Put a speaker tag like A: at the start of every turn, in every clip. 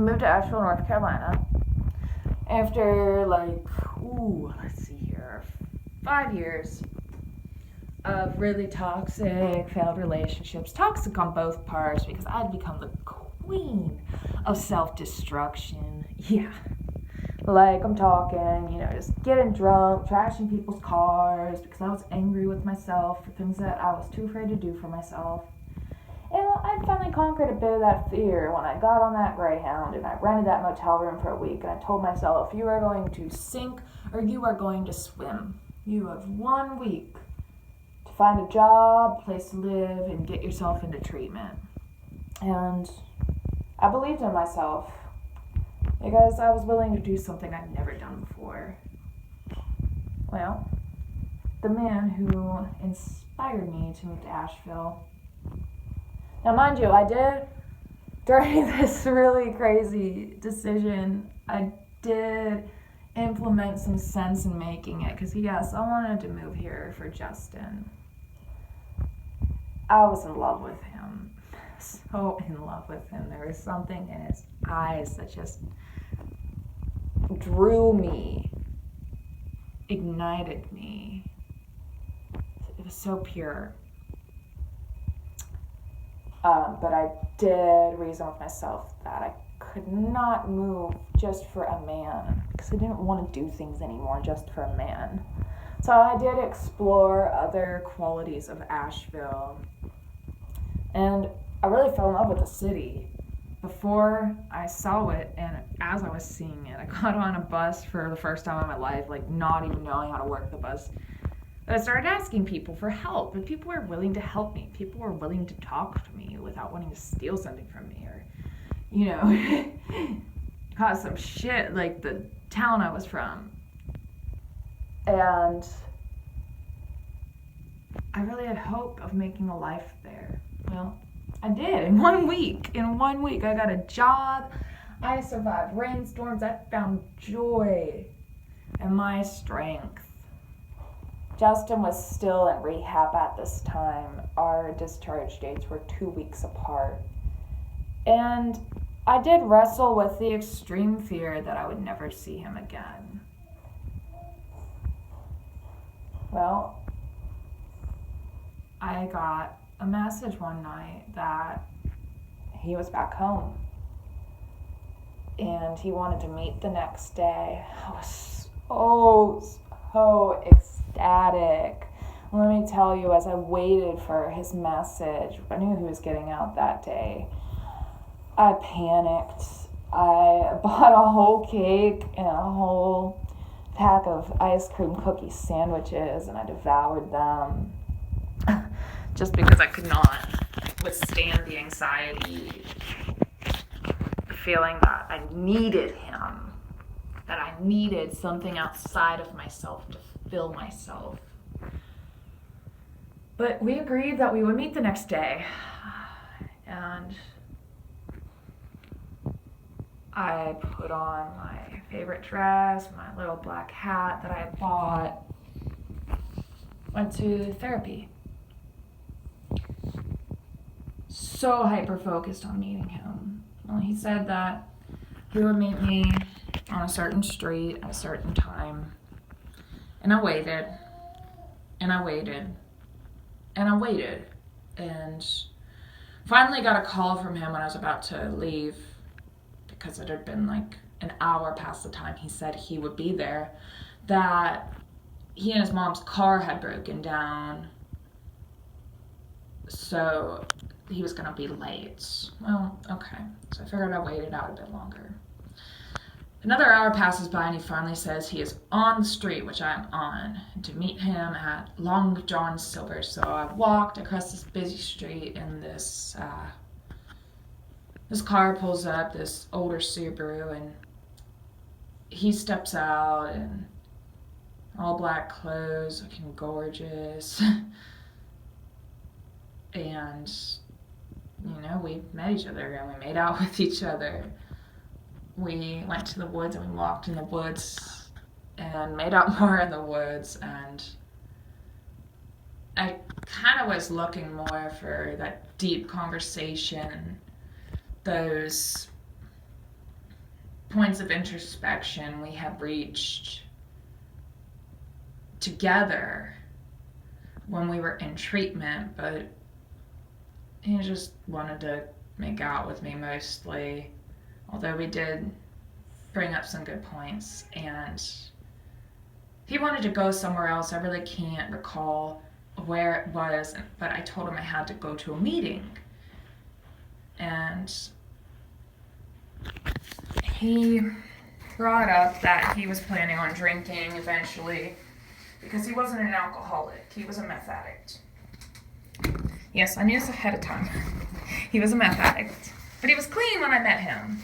A: I moved to Asheville, North Carolina after let's see here, 5 years of really toxic, failed relationships. Toxic on both parts because I'd become the queen of self-destruction. Yeah. Like, I'm talking, just getting drunk, trashing people's cars because I was angry with myself for things that I was too afraid to do for myself. And I finally conquered a bit of that fear when I got on that Greyhound and I rented that motel room for a week. And I told myself, you are going to sink or you are going to swim. You have 1 week to find a job, place to live, and get yourself into treatment. And I believed in myself because I was willing to do something I'd never done before. Well, the man who inspired me to move to Asheville. Now, mind you, I did, during this really crazy decision, I did implement some sense in making it. Because, yes, I wanted to move here for Justin. I was in love with him. So in love with him. There was something in his eyes that just drew me, ignited me. It was so pure. But I did reason with myself that I could not move just for a man because I didn't want to do things anymore just for a man. So I did explore other qualities of Asheville. And I really fell in love with the city. Before I saw it, and as I was seeing it, I got on a bus for the first time in my life, not even knowing how to work the bus. But I started asking people for help, and people were willing to help me. People were willing to talk to me without wanting to steal something from me or, cause some shit like the town I was from. And I really had hope of making a life there. Well, I did. In 1 week. In 1 week, I got a job. I survived rainstorms. I found joy and my strength. Justin was still in rehab at this time. Our discharge dates were 2 weeks apart. And I did wrestle with the extreme fear that I would never see him again. Well, I got a message one night that he was back home. And he wanted to meet the next day. I was so ecstatic. Let me tell you, as I waited for his message, I knew he was getting out that day. I panicked. I bought a whole cake and a whole pack of ice cream cookie sandwiches, and I devoured them. Just because I could not withstand the anxiety, feeling that I needed him, that I needed something outside of myself to fill myself. But we agreed that we would meet the next day, and I put on my favorite dress, my little black hat that I had bought, went to therapy. So hyper-focused on meeting him. Well, he said that he would meet me on a certain street at a certain time. And I waited. And I waited. And I waited. And finally got a call from him when I was about to leave, because it had been an hour past the time he said he would be there, that he and his mom's car had broken down. So he was going to be late. Well, okay. So I figured I waited out a bit longer. Another hour passes by and he finally says he is on the street, which I am on, to meet him at Long John Silver. So I walked across this busy street and this car pulls up, this older Subaru, and he steps out in all black clothes, looking gorgeous. And, we met each other and we made out with each other. We went to the woods and we walked in the woods and made out more in the woods. And I kind of was looking more for that deep conversation, those points of introspection we have reached together when we were in treatment, but he just wanted to make out with me mostly, although we did bring up some good points, and he wanted to go somewhere else. I really can't recall where it was, but I told him I had to go to a meeting, and he brought up that he was planning on drinking eventually because he wasn't an alcoholic, he was a meth addict. Yes, I knew this ahead of time. He was a meth addict, but he was clean when I met him.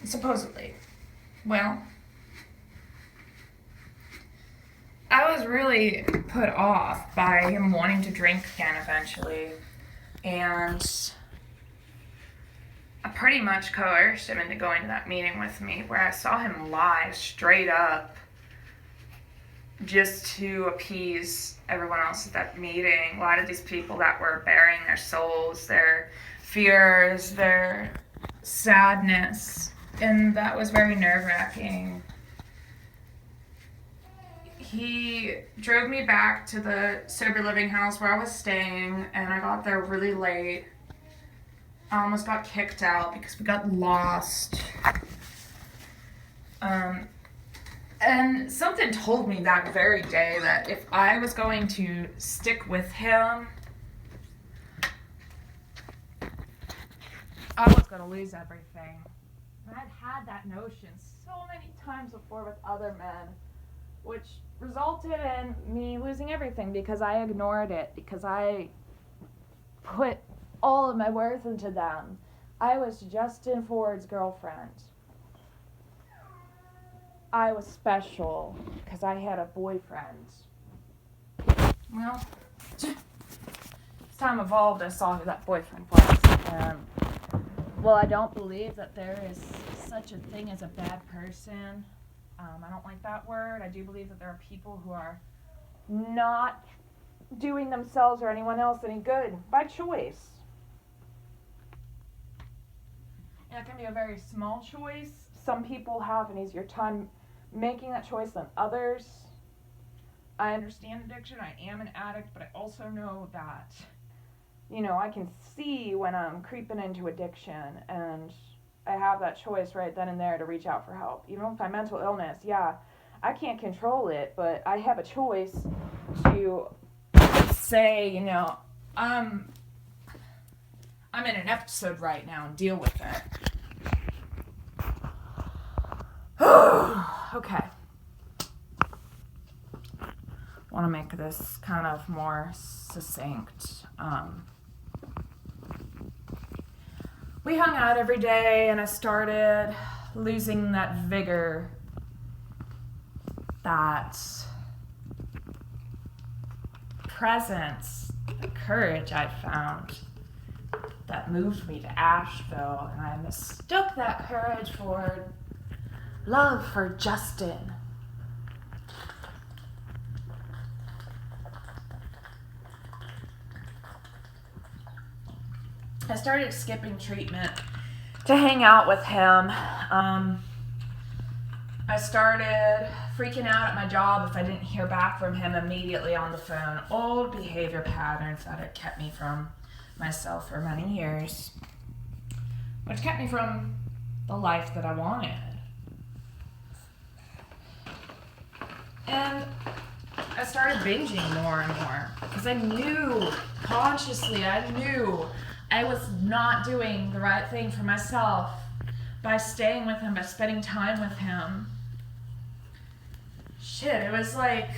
A: Supposedly. Well, I was really put off by him wanting to drink again eventually, and I pretty much coerced him into going to that meeting with me, where I saw him lie straight up just to appease everyone else at that meeting. A lot of these people that were bearing their souls, their fears, their sadness, and that was very nerve-wracking. He drove me back to the sober living house where I was staying, and I got there really late. I almost got kicked out because we got lost. And something told me that very day that if I was going to stick with him, I was going to lose everything. And I'd had that notion so many times before with other men, which resulted in me losing everything because I ignored it, because I put all of my worth into them. I was Justin Ford's girlfriend. I was special because I had a boyfriend. Well, as time evolved, I saw who that boyfriend was. And, well, I don't believe that there is such a thing as a bad person. I don't like that word. I do believe that there are people who are not doing themselves or anyone else any good by choice. And it can be a very small choice. Some people have an easier time making that choice than others. I understand addiction. I am an addict, but I also know that, I can see when I'm creeping into addiction, and I have that choice right then and there to reach out for help. Even with my mental illness, yeah, I can't control it, but I have a choice to say, I'm in an episode right now and deal with it. Okay. Want to make this kind of more succinct. We hung out every day, and I started losing that vigor, that presence, the courage I found that moved me to Asheville, and I mistook that courage for love for Justin. I started skipping treatment to hang out with him. I started freaking out at my job if I didn't hear back from him immediately on the phone. Old behavior patterns that had kept me from myself for many years, which kept me from the life that I wanted. And I started binging more and more because I knew I was not doing the right thing for myself by staying with him, by spending time with him. It was like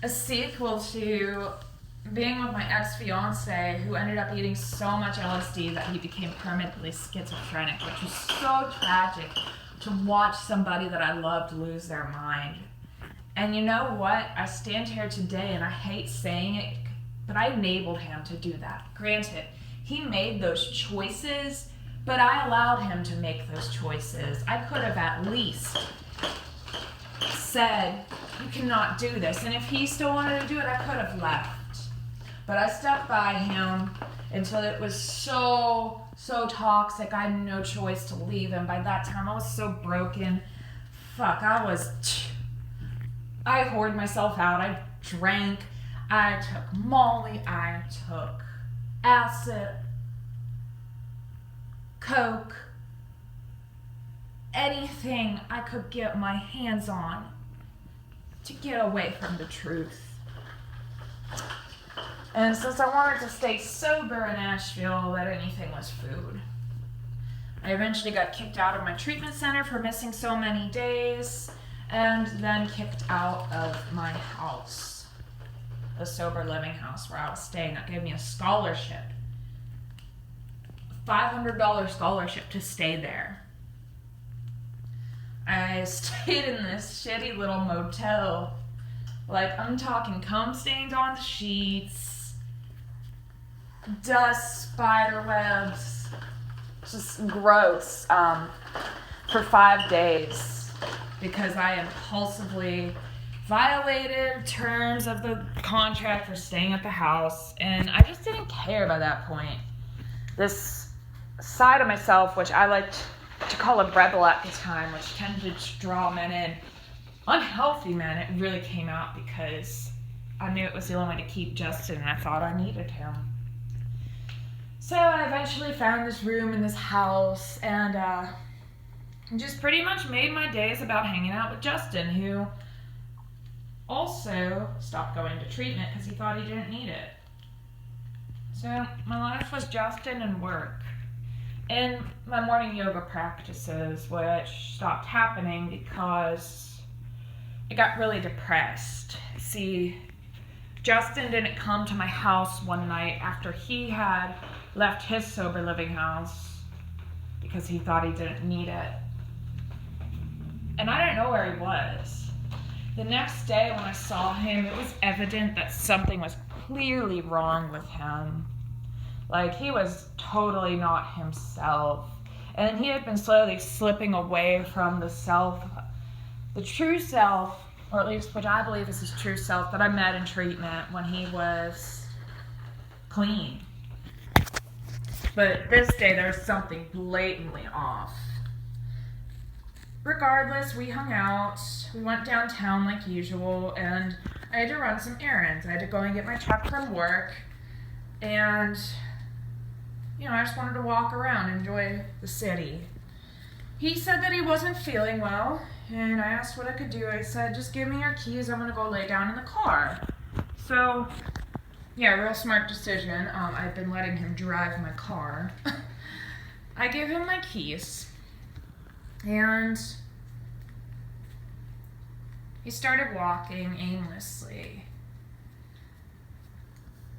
A: a sequel to being with my ex-fiance, who ended up eating so much LSD that he became permanently schizophrenic, which was so tragic to watch somebody that I loved lose their mind. And you know what? I stand here today, and I hate saying it, but I enabled him to do that. Granted, he made those choices, but I allowed him to make those choices. I could have at least said, you cannot do this. And if he still wanted to do it, I could have left. But I stuck by him, until it was so toxic. I had no choice to leave. And by that time, I was so broken. Fuck, I whored myself out. I drank. I took Molly. I took acid, coke, anything I could get my hands on to get away from the truth. And since I wanted to stay sober in Asheville, that anything was food. I eventually got kicked out of my treatment center for missing so many days, and then kicked out of my house, the sober living house where I was staying. That gave me a scholarship, a $500 scholarship to stay there. I stayed in this shitty little motel. Like, I'm talking cum stains on the sheets, dust, spider webs, just gross, for 5 days. Because I impulsively violated terms of the contract for staying at the house, and I just didn't care by that point. This side of myself, which I liked to call a rebel at the time, which tended to draw men in, unhealthy men, it really came out because I knew it was the only way to keep Justin, and I thought I needed him. So I eventually found this room in this house, and just pretty much made my days about hanging out with Justin, who also stopped going to treatment because he thought he didn't need it. So my life was Justin and work. And my morning yoga practices, which stopped happening because I got really depressed. See, Justin didn't come to my house one night after he had left his sober living house because he thought he didn't need it. And I didn't know where he was. The next day when I saw him, it was evident that something was clearly wrong with him. Like, he was totally not himself. And he had been slowly slipping away from the true self, or at least which I believe is his true self, that I met in treatment when he was clean. But this day, there was something blatantly off. Regardless, we hung out, we went downtown like usual, and I had to run some errands. I had to go and get my truck from work, and, I just wanted to walk around, enjoy the city. He said that he wasn't feeling well, and I asked what I could do. I said, just give me your keys, I'm going to go lay down in the car. So, yeah, real smart decision. I've been letting him drive my car. I gave him my keys. And he started walking aimlessly.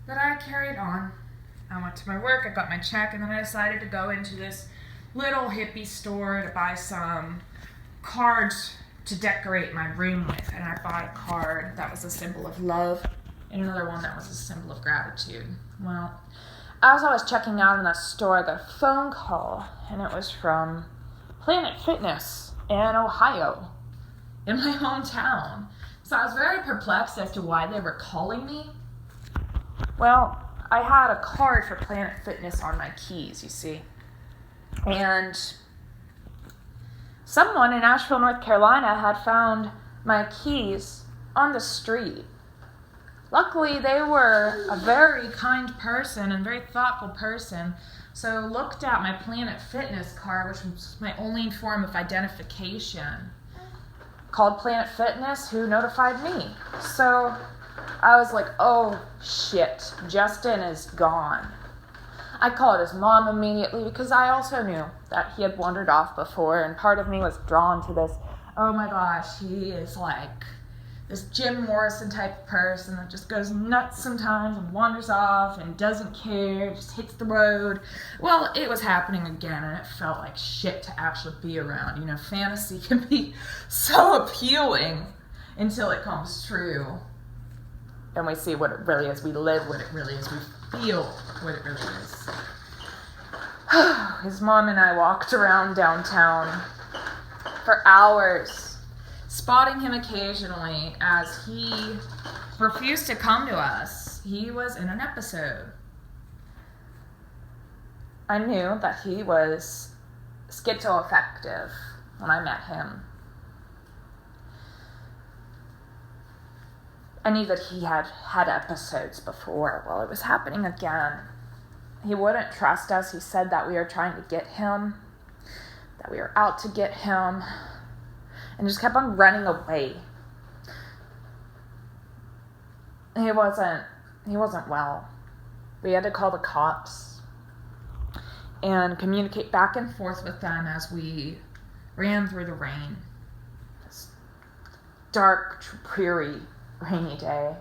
A: But I carried on. I went to my work, I got my check, and then I decided to go into this little hippie store to buy some cards to decorate my room with. And I bought a card that was a symbol of love and another one that was a symbol of gratitude. Well, as I was checking out in that store, I got a phone call, and it was from Planet Fitness in Ohio, in my hometown. So I was very perplexed as to why they were calling me. Well, I had a card for Planet Fitness on my keys, you see. And someone in Asheville, North Carolina had found my keys on the street. Luckily, they were a very kind person and very thoughtful person, so looked at my Planet Fitness card, which was my only form of identification, called Planet Fitness, who notified me. So I was like, oh shit, Justin is gone. I called his mom immediately because I also knew that he had wandered off before, and part of me was drawn to this, oh my gosh, he is like this Jim Morrison type of person that just goes nuts sometimes and wanders off and doesn't care, just hits the road. Well, it was happening again, and it felt like shit to actually be around. Fantasy can be so appealing until it comes true. And we see what it really is. We live what it really is. We feel what it really is. His mom and I walked around downtown for hours, spotting him occasionally as he refused to come to us. He was in an episode. I knew that he was schizoaffective when I met him. I knew that he had had episodes before. Well, it was happening again. He wouldn't trust us. He said that we were trying to get him, that we were out to get him, and just kept on running away. He wasn't well. We had to call the cops and communicate back and forth with them as we ran through the rain. This dark, dreary, rainy day.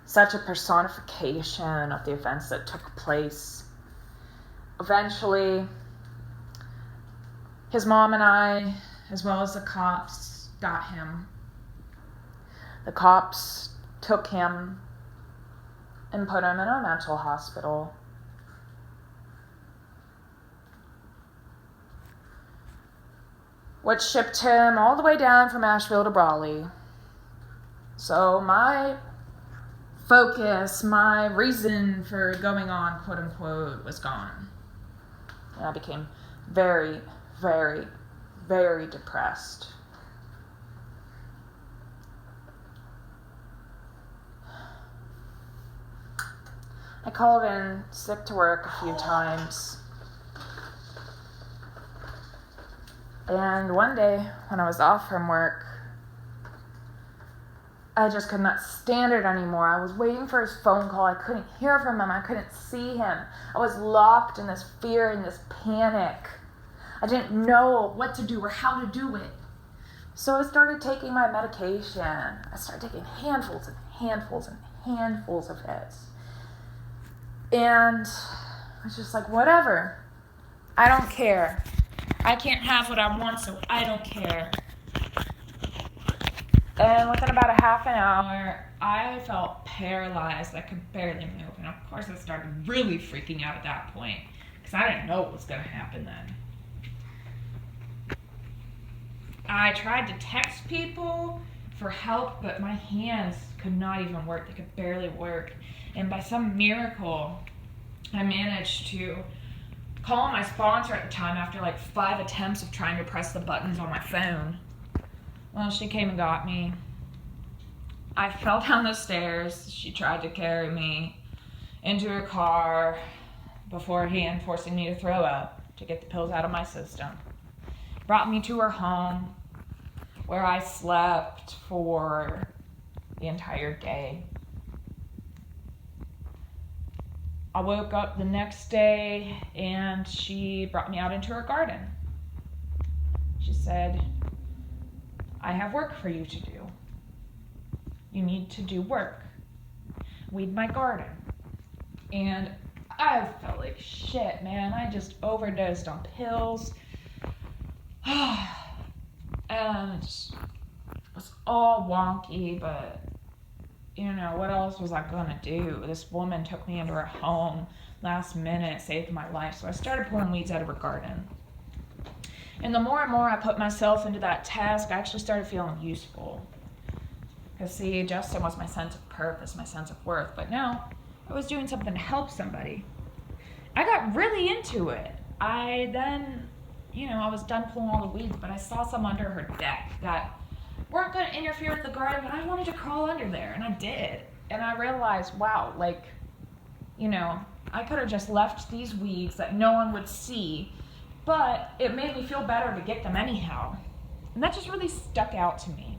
A: Such a personification of the events that took place. Eventually, his mom and I, as well as the cops, got him. The cops took him and put him in a mental hospital. Which shipped him all the way down from Asheville to Raleigh. So my focus, my reason for going on, quote unquote, was gone. And I became very, very, very depressed. I called in sick to work a few times. And one day, when I was off from work, I just could not stand it anymore. I was waiting for his phone call. I couldn't hear from him. I couldn't see him. I was locked in this fear and this panic. I didn't know what to do or how to do it. So I started taking my medication. I started taking handfuls and handfuls and handfuls of it. And I was just like, whatever. I don't care. I can't have what I want, so I don't care. And within about a half an hour, I felt paralyzed. I could barely move. And of course, I started really freaking out at that point, because I didn't know what was going to happen then. I tried to text people for help, but my hands could not even work. They could barely work. And by some miracle, I managed to call my sponsor at the time after like 5 attempts of trying to press the buttons on my phone. Well, she came and got me. I fell down the stairs. She tried to carry me into her car beforehand, forcing me to throw up to get the pills out of my system. Brought me to her home, where I slept for the entire day. I woke up the next day and she brought me out into her garden. She said, I have work for you to do. You need to do work. Weed my garden. And I felt like shit, man. I just overdosed on pills. And it just was all wonky, but you know, what else was I gonna do? This woman took me into her home last minute, saved my life. So I started pulling weeds out of her garden. And the more and more I put myself into that task, I actually started feeling useful. Because see, Justin was my sense of purpose, my sense of worth. But now I was doing something to help somebody. I got really into it. I then, I was done pulling all the weeds, but I saw some under her deck that weren't going to interfere with the garden, but I wanted to crawl under there, and I did. And I realized, wow, I could have just left these weeds that no one would see, but it made me feel better to get them anyhow. And that just really stuck out to me.